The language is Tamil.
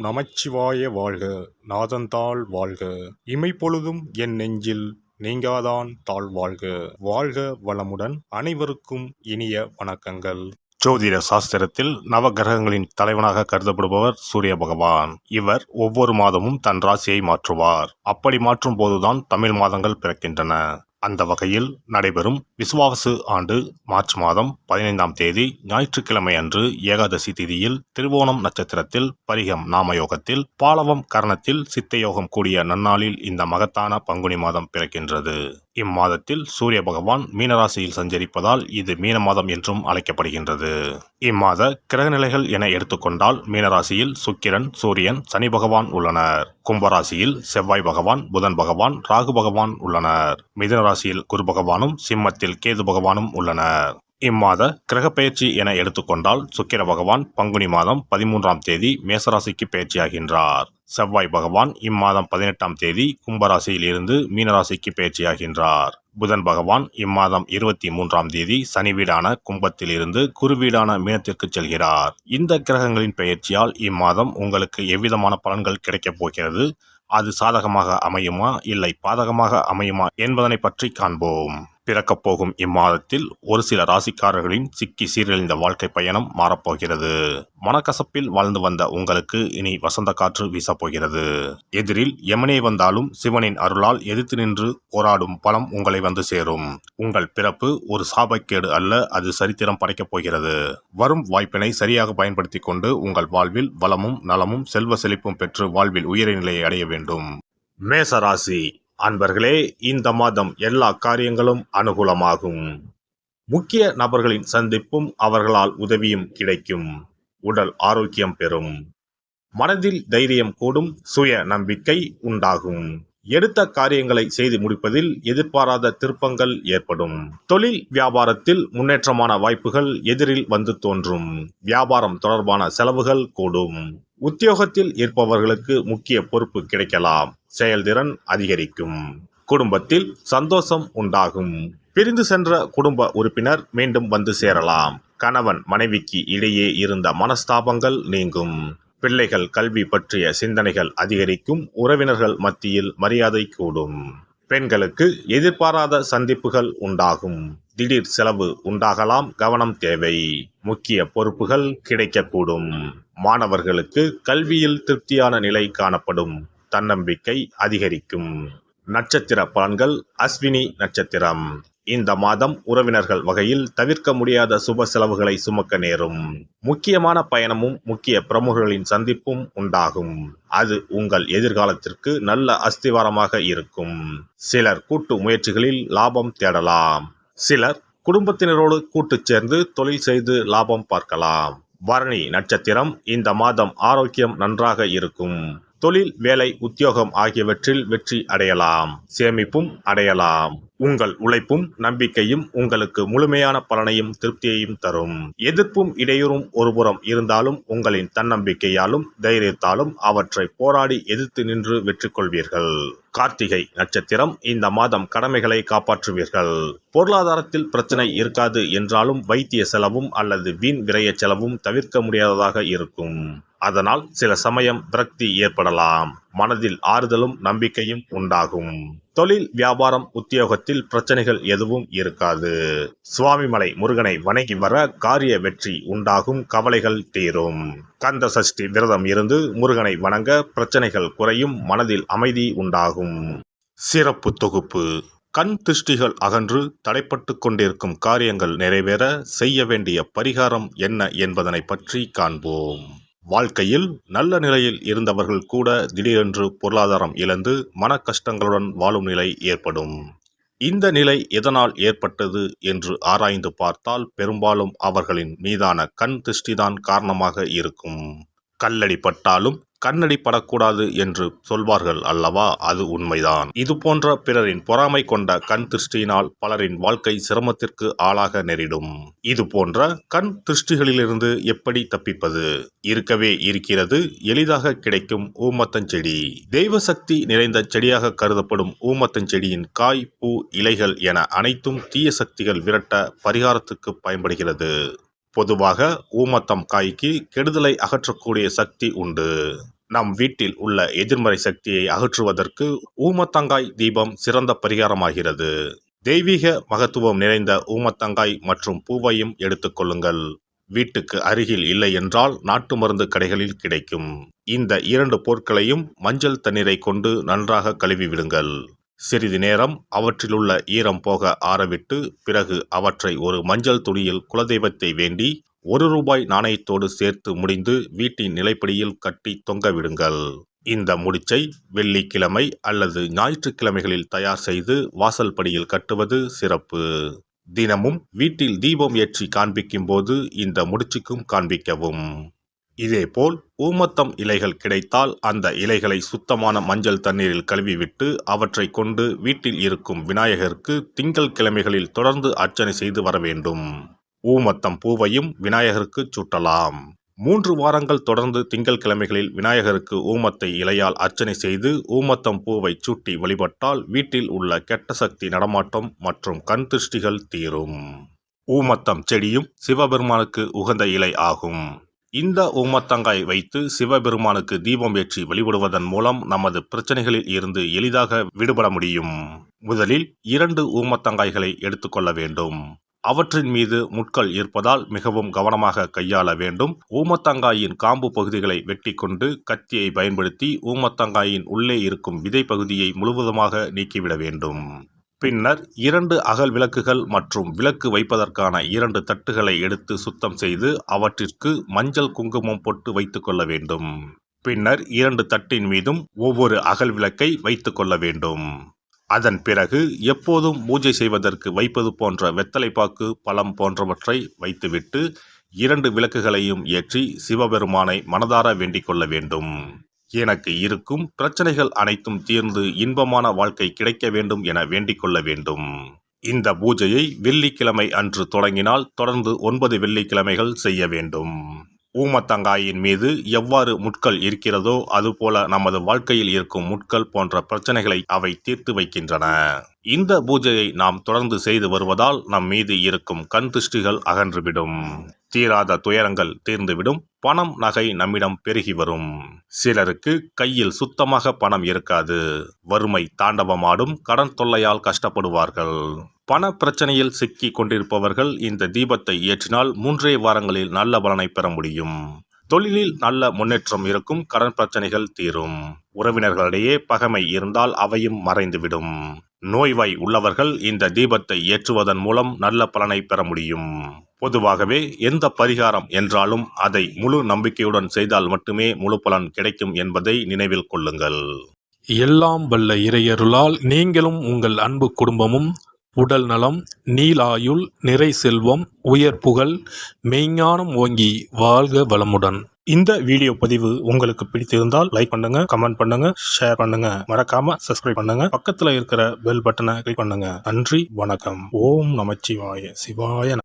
நமச்சிவாய வாழ்க. நாதன்தாள் வாழ்க. இமைப்பொழுதும் என் நெஞ்சில் நீங்காதான் தாழ்வாழ்க. வாழ்க வளமுடன். அனைவருக்கும் இனிய வணக்கங்கள். ஜோதிட சாஸ்திரத்தில் நவகிரகங்களின் தலைவனாக கருதப்படுபவர் சூரிய பகவான். இவர் ஒவ்வொரு மாதமும் தன் ராசியை மாற்றுவார். அப்படி மாற்றும் போதுதான் தமிழ் மாதங்கள் பிறக்கின்றன. அந்த வகையில் நடைபெறும் விசுவாவசு ஆண்டு மார்ச் மாதம் 15ஆம் தேதி ஞாயிற்றுக்கிழமை அன்று ஏகாதசி திதியில் திருவோணம் நட்சத்திரத்தில் பரிகம் நாமயோகத்தில் பாலவம் கரணத்தில் சித்தயோகம் கூடிய நன்னாளில் இந்த மகத்தான பங்குனி மாதம் பிறக்கின்றது. இம்மாதத்தில் சூரிய பகவான் மீனராசியில் சஞ்சரிப்பதால் இது மீன மாதம் என்றும் அழைக்கப்படுகின்றது. இம்மாத கிரகநிலைகள் என எடுத்துக்கொண்டால் மீனராசியில் சுக்கிரன், சூரியன், சனி பகவான் உள்ளனர். கும்பராசியில் செவ்வாய் பகவான், புதன் பகவான், ராகு பகவான் உள்ளனர். மிதுன ராசியில் குரு பகவானும், சிம்மத்தில் கேது பகவானும் உள்ளனர். இம்மாத கிரகப்பெயர்ச்சி என எடுத்துக்கொண்டால் சுக்கிர பகவான் பங்குனி மாதம் 13ஆம் தேதி மேசராசிக்கு பயிற்சியாகின்றார். செவ்வாய் பகவான் இம்மாதம் 18ஆம் தேதி கும்பராசியில் இருந்து மீனராசிக்கு பயிற்சியாகின்றார். புதன் பகவான் இம்மாதம் 23ஆம் தேதி சனி வீடான கும்பத்தில் இருந்து குரு வீடான மீனத்திற்கு செல்கிறார். இந்த கிரகங்களின் பெயர்ச்சியால் இம்மாதம் உங்களுக்கு எவ்விதமான பலன்கள் கிடைக்கப் போகிறது, அது சாதகமாக அமையுமா இல்லை பாதகமாக அமையுமா என்பதனை பற்றி காண்போம். பிறக்கப் போகும் இம்மாதத்தில் ஒரு சில ராசிக்காரர்களின் சிக்கி சீரழிந்த வாழ்க்கை பயணம் மாறப்போகிறது. மனக்கசப்பில் வாழ்ந்து வந்த உங்களுக்கு இனி வசந்த காற்று வீசப்போகிறது. எதிரில் எமனே வந்தாலும் சிவனின் அருளால் எதிர்த்து நின்று போராடும் பலம் உங்களை வந்து சேரும். உங்கள் பிறப்பு ஒரு சாபக்கேடு அல்ல, அது சரித்திரம் படைக்கப் போகிறது. வரும் வாய்ப்பினை சரியாக பயன்படுத்தி கொண்டு உங்கள் வாழ்வில் வளமும் நலமும் செல்வ செழிப்பும் பெற்று வாழ்வில் உயரிய நிலையை அடைய வேண்டும். மேசராசி அன்பர்களே, இந்த மாதம் எல்லா காரியங்களும் அனுகூலமாகும். முக்கிய நபர்களின் சந்திப்பும் அவர்களால் உதவியும் கிடைக்கும். உடல் ஆரோக்கியம் பெறும். மனதில் தைரியம் கூடும். சுய நம்பிக்கை உண்டாகும். எடுத்த காரியங்களை செய்து முடிப்பதில் எதிர்பாராத திருப்பங்கள் ஏற்படும். தொழில் வியாபாரத்தில் முன்னேற்றமான வாய்ப்புகள் எதிரில் வந்து தோன்றும். வியாபாரம் தொடர்பான செலவுகள் கூடும். உத்தியோகத்தில் இருப்பவர்களுக்கு முக்கிய பொறுப்பு கிடைக்கலாம். செயல்திறன் அதிகரிக்கும். குடும்பத்தில் சந்தோஷம் உண்டாகும். பிரிந்து சென்ற குடும்ப உறுப்பினர் மீண்டும் வந்து சேரலாம். கணவன் மனைவிக்கு இடையே இருந்த மனஸ்தாபங்கள் நீங்கும். பிள்ளைகள் கல்வி பற்றிய சிந்தனைகள் அதிகரிக்கும். உறவினர்கள் மத்தியில் மரியாதை கூடும். பெண்களுக்கு எதிர்பாராத சந்திப்புகள் உண்டாகும். திடீர் செலவு உண்டாகலாம், கவனம் தேவை. முக்கிய பொறுப்புகள் கிடைக்கக்கூடும். மாணவர்களுக்கு கல்வியில் திருப்தியான நிலை காணப்படும். தன்னம்பிக்கை அதிகரிக்கும். நட்சத்திர பலன்கள். அஸ்வினி நட்சத்திரம். இந்த மாதம் உறவினர்கள் வகையில் தவிர்க்க முடியாத சுப செலவுகளை சுமக்க நேரும். முக்கியமான பயணமும் முக்கிய பிரமுகர்களின் சந்திப்பும் உண்டாகும். அது உங்கள் எதிர்காலத்திற்கு நல்ல அஸ்திவாரமாக இருக்கும். சிலர் கூட்டு முயற்சிகளில் லாபம் தேடலாம். சிலர் குடும்பத்தினரோடு கூட்டு சேர்ந்து தொழில் செய்து லாபம் பார்க்கலாம். பரணி நட்சத்திரம். இந்த மாதம் ஆரோக்கியம் நன்றாக இருக்கும். தொழில், வேலை, உத்தியோகம் ஆகியவற்றில் வெற்றி அடையலாம். சேமிப்பும் அடையலாம். உங்கள் உழைப்பும் நம்பிக்கையும் உங்களுக்கு முழுமையான பலனையும் திருப்தியையும் தரும். எதிர்ப்பும் இடையூறும் ஒருபுறம் இருந்தாலும் உங்களின் தன்னம்பிக்கையாலும் தைரியத்தாலும் அவற்றை போராடி எதிர்த்து நின்று வெற்றி கொள்வீர்கள். கார்த்திகை நட்சத்திரம். இந்த மாதம் கடமைகளை காப்பாற்றுவீர்கள். பொருளாதாரத்தில் பிரச்சனை இருக்காது என்றாலும் வைத்திய செலவும் அல்லது வீண் விரய செலவும் தவிர்க்க முடியாததாக இருக்கும். அதனால் சில சமயம் விரக்தி ஏற்படலாம். மனதில் ஆறுதலும் நம்பிக்கையும் உண்டாகும். தொழில், வியாபாரம், உத்தியோகத்தில் பிரச்சனைகள் எதுவும் இருக்காது. சுவாமிமலை முருகனை வணங்கி வர காரிய வெற்றி உண்டாகும். கவலைகள் தீரும். கந்த சஷ்டி விரதம் இருந்து முருகனை வணங்க பிரச்சனைகள் குறையும். மனதில் அமைதி உண்டாகும். சிறப்பு தொகுப்பு. கண் திருஷ்டிகள் அகன்று தடைப்பட்டு கொண்டிருக்கும் காரியங்கள் நிறைவேற செய்ய வேண்டிய பரிகாரம் என்ன என்பதனை பற்றி காண்போம். வாழ்க்கையில் நல்ல நிலையில் இருந்தவர்கள் கூட திடீரென்று பொருளாதாரம் இழந்து மன கஷ்டங்களுடன் வாழும் நிலை ஏற்படும். இந்த நிலை எதனால் ஏற்பட்டது என்று ஆராய்ந்து பார்த்தால் பெரும்பாலும் அவர்களின் மீதான கண் திருஷ்டிதான் காரணமாக இருக்கும். கல்லடி பட்டாலும் கண்ணடி படக்கூடாது என்று சொல்வார்கள் அல்லவா, அது உண்மைதான். இது போன்ற பிறரின் பொறாமை கொண்ட கண் திருஷ்டியினால் பலரின் வாழ்க்கை சிரமத்திற்கு ஆளாக நேரிடும். இது போன்ற கண் திருஷ்டிகளிலிருந்து எப்படி தப்பிப்பது? இருக்கவே இருக்கிறது எளிதாக கிடைக்கும் ஊமத்தஞ்செடி. தெய்வ சக்தி நிறைந்த செடியாக கருதப்படும் ஊமத்தஞ்செடியின் காய், பூ, இலைகள் என அனைத்தும் தீய சக்திகள் விரட்ட பரிகாரத்துக்கு பயன்படுகிறது. பொதுவாக ஊமத்தம் காய்க்கு கெடுதலை அகற்றக்கூடிய சக்தி உண்டு. நம் வீட்டில் உள்ள எதிர்மறை சக்தியை அகற்றுவதற்கு ஊமத்தங்காய் தீபம் சிறந்த பரிகாரமாகிறது. தெய்வீக மகத்துவம் நிறைந்த ஊமத்தங்காய் மற்றும் பூவையும் எடுத்துக்கொள்ளுங்கள். வீட்டுக்கு அருகில் இல்லை என்றால் நாட்டு மருந்து கடைகளில் கிடைக்கும். இந்த 2 பொருட்களையும் மஞ்சள் தண்ணீரை கொண்டு நன்றாக கழுவி விடுங்கள். சிறிது நேரம் அவற்றிலுள்ள ஈரம் போக ஆறவிட்டு பிறகு அவற்றை ஒரு மஞ்சள் துணியில் குலதெய்வத்தை வேண்டி ₹1 நாணயத்தோடு சேர்த்து முடிந்து வீட்டின் நிலைப்படியில் கட்டி தொங்கவிடுங்கள். இந்த முடிச்சை வெள்ளிக்கிழமை அல்லது ஞாயிற்றுக்கிழமைகளில் தயார் செய்து வாசல் படியில் கட்டுவது சிறப்பு. தினமும் வீட்டில் தீபம் ஏற்றி காண்பிக்கும் போது இந்த முடிச்சுக்கும் காண்பிக்கவும். இதேபோல் ஊமத்தம் இலைகள் கிடைத்தால் அந்த இலைகளை சுத்தமான மஞ்சள் தண்ணீரில் கழுவிவிட்டு அவற்றை கொண்டு வீட்டில் இருக்கும் விநாயகருக்கு திங்கள் கிழமைகளில் தொடர்ந்து அர்ச்சனை செய்து வர வேண்டும். ஊமத்தம் பூவையும் விநாயகருக்கு சூட்டலாம். 3 வாரங்கள் தொடர்ந்து திங்கள் கிழமைகளில் விநாயகருக்கு ஊமத்தை இலையால் அர்ச்சனை செய்து ஊமத்தம் பூவை சூட்டி வழிபட்டால் வீட்டில் உள்ள கெட்ட சக்தி நடமாட்டம் மற்றும் கண் திருஷ்டிகள் தீரும். ஊமத்தம் செடியும் சிவபெருமானுக்கு உகந்த இலை ஆகும். இந்த ஊமத்தங்காய் வைத்து சிவபெருமானுக்கு தீபம் ஏற்றி வழிபடுவதன் மூலம் நமது பிரச்சனைகளில் இருந்து எளிதாக விடுபட முடியும். முதலில் 2 ஊமத்தங்காய்களை எடுத்துக்கொள்ள வேண்டும். அவற்றின் மீது முட்கள் இருப்பதால் மிகவும் கவனமாக கையாள வேண்டும். ஊமத்தங்காயின் காம்பு பகுதிகளை வெட்டி கொண்டு கத்தியை பயன்படுத்தி ஊமத்தங்காயின் உள்ளே இருக்கும் விதை பகுதியை முழுவதுமாக நீக்கிவிட வேண்டும். பின்னர் 2 அகல் விளக்குகள் மற்றும் விளக்கு வைப்பதற்கான 2 தட்டுகளை எடுத்து சுத்தம் செய்து அவற்றிற்கு மஞ்சள் குங்குமம் போட்டு வைத்துக் கொள்ள வேண்டும். பின்னர் 2 தட்டின் மீதும் ஒவ்வொரு அகல் விளக்கை வைத்துக் கொள்ள வேண்டும். அதன் பிறகு எப்போதும் பூஜை செய்வதற்கு வைப்பது போன்ற வெத்தலைப்பாக்கு, பழம் போன்றவற்றை வைத்துவிட்டு 2 விளக்குகளையும் ஏற்றி சிவபெருமானை மனதார வேண்டிக் கொள்ள வேண்டும். எனக்கு இருக்கும் பிரச்சனைகள் அனைத்தும் தீர்ந்து இன்பமான வாழ்க்கை கிடைக்க வேண்டும் என வேண்டிக் கொள்ள வேண்டும். இந்த பூஜையை வெள்ளிக்கிழமை அன்று தொடங்கினால் தொடர்ந்து 9 வெள்ளிக்கிழமைகள் செய்ய வேண்டும். ஊமத்தங்காயின் மீது எவ்வாறு முட்கள் இருக்கிறதோ அதுபோல நமது வாழ்க்கையில் இருக்கும் முட்கள் போன்ற பிரச்சனைகளை அவை தீர்த்து வைக்கின்றன. இந்த பூஜையை நாம் தொடர்ந்து செய்து வருவதால் நம் மீது இருக்கும் கண் திருஷ்டிகள் அகன்றுவிடும். தீராத துயரங்கள் தீர்ந்துவிடும். பணம் நகை நம்மிடம் பெருகி வரும். சிலருக்கு கையில் சுத்தமாக பணம் இருக்காது. வறுமை தாண்டவமாடும். கடன் தொல்லையால் கஷ்டப்படுவார்கள். பண பிரச்சனையில் சிக்கி கொண்டிருப்பவர்கள் இந்த தீபத்தை ஏற்றினால் 3 வாரங்களில் நல்ல பலனை பெற முடியும். தொழிலில் நல்ல முன்னேற்றம் இருக்கும். கடன் பிரச்சனைகள் தீரும். உறவினர்களிடையே பகைமை இருந்தால் அவையும் மறைந்துவிடும். நோய்வாய் உள்ளவர்கள் இந்த தீபத்தை ஏற்றுவதன் மூலம் நல்ல பலனை பெற முடியும். பொதுவாகவே எந்த பரிகாரம் என்றாலும் அதை முழு நம்பிக்கையுடன் செய்தால் மட்டுமே முழு பலன் கிடைக்கும் என்பதை நினைவில் கொள்ளுங்கள். எல்லாம் வல்ல இறையருளால் நீங்களும் உங்கள் அன்பு குடும்பமும் உடல் நலம், நீலாயுள், நிறை செல்வம், உயர் புகழ், மெய்ஞானம் ஓங்கி வாழ்க வளமுடன். இந்த வீடியோ பதிவு உங்களுக்கு பிடித்திருந்தால் லைக் பண்ணுங்க, கமெண்ட் பண்ணுங்க, ஷேர் பண்ணுங்க. மறக்காம சப்ஸ்கிரைப் பண்ணுங்க. பக்கத்துல இருக்கிற பெல் பட்டனை கிளிக் பண்ணுங்க. நன்றி, வணக்கம். ஓம் நமச்சிவாய. சிவாய